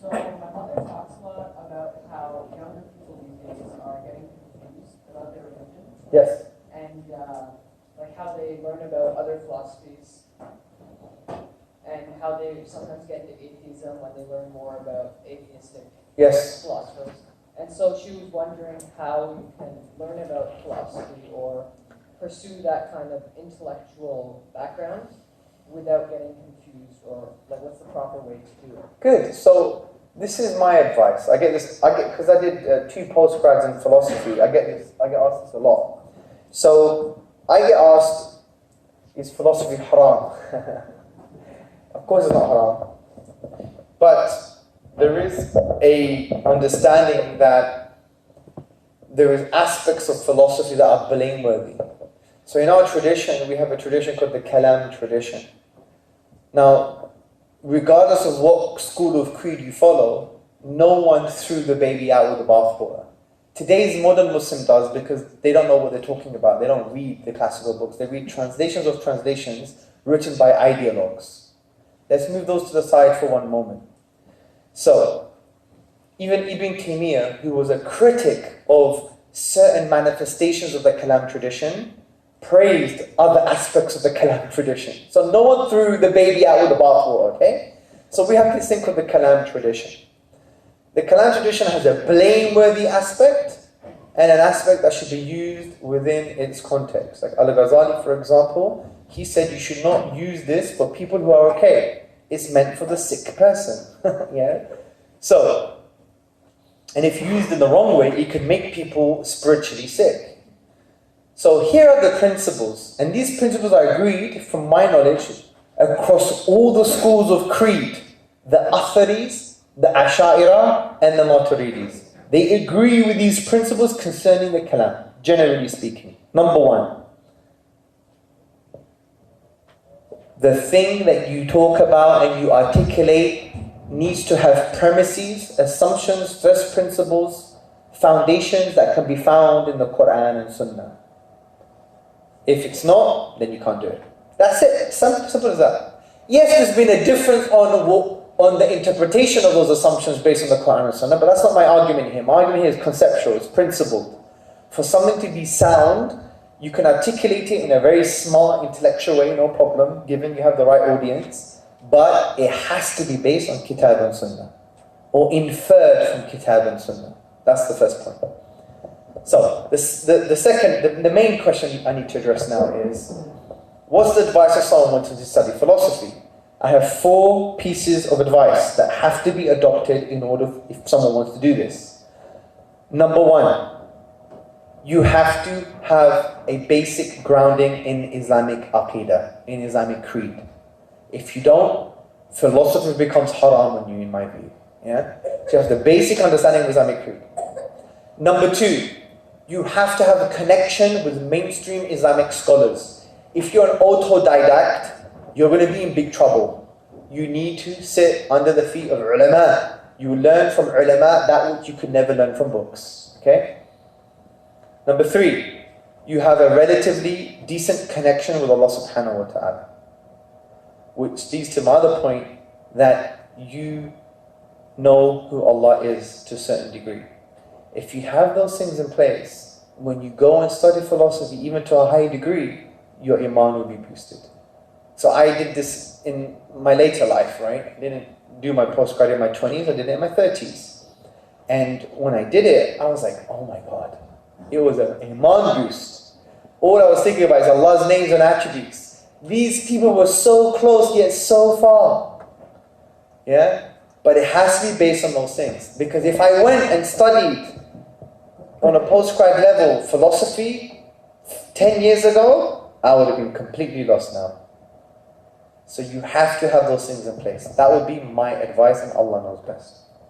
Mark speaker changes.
Speaker 1: So my mother talks a lot about how younger people these days are getting confused about their religion.
Speaker 2: Yes.
Speaker 1: And like how they learn about other philosophies and how they sometimes get into atheism when they learn more about atheistic philosophers. And so she was wondering how you can learn about philosophy or pursue that kind of intellectual background without getting confused, or like what's the proper way to do it?
Speaker 2: Good. So this is my advice. Because I did 2 postgrads in philosophy. I get asked this a lot. So I get asked, is philosophy haram? Of course it's not haram. But there is a understanding that there is aspects of philosophy that are blameworthy. So in our tradition, we have a tradition called the Kalam tradition. Now, regardless of what school of creed you follow, no one threw the baby out with the bathwater. Today's modern Muslim does, because they don't know what they're talking about. They don't read the classical books. They read translations of translations written by ideologues. Let's move those to the side for one moment. So, even Ibn Taymiyyah, who was a critic of certain manifestations of the Kalam tradition, praised other aspects of the Kalam tradition. So no one threw the baby out with the bathwater, okay? So we have this thing called the Kalam tradition. The Kalam tradition has a blameworthy aspect and an aspect that should be used within its context. Like Al-Ghazali, for example, he said you should not use this for people who are okay. It's meant for the sick person. Yeah. So, and if used in the wrong way, it could make people spiritually sick. So here are the principles, and these principles are agreed, from my knowledge, across all the schools of creed, the Atharis, the Asha'ira, and the Maturidis. They agree with these principles concerning the Kalam, generally speaking. Number 1, the thing that you talk about and you articulate needs to have premises, assumptions, first principles, foundations that can be found in the Quran and Sunnah. If it's not, then you can't do it. That's it. Simple as that. Yes, there's been a difference on the interpretation of those assumptions based on the Quran and Sunnah, but that's not my argument here. My argument here is conceptual, it's principled. For something to be sound, you can articulate it in a very smart, intellectual way, no problem, given you have the right audience, but it has to be based on Kitab and Sunnah, or inferred from Kitab and Sunnah. That's the first point. So, the main question I need to address now is, what's the advice of someone wanting to study philosophy? I have 4 pieces of advice that have to be adopted in order if someone wants to do this. Number 1, you have to have a basic grounding in Islamic Aqidah, in Islamic creed. If you don't, philosophy becomes haram on you, in my view. Yeah? So you have the basic understanding of Islamic creed. Number 2, you have to have a connection with mainstream Islamic scholars. If you're an autodidact, you're going to be in big trouble. You need to sit under the feet of ulama. You learn from ulama that which you could never learn from books. Okay? Number 3, you have a relatively decent connection with Allah subhanahu wa ta'ala. Which leads to my other point, that you know who Allah is to a certain degree. If you have those things in place, when you go and study philosophy, even to a high degree, your iman will be boosted. So I did this in my later life, right? I didn't do my postgrad in my 20s, I did it in my 30s. And when I did it, I was like, oh my God. It was an iman boost. All I was thinking about is Allah's names and attributes. These people were so close, yet so far. Yeah? But it has to be based on those things. Because if I went and studied on a postgrad level philosophy 10 years ago, I would have been completely lost now. So you have to have those things in place. That would be my advice, and Allah knows best.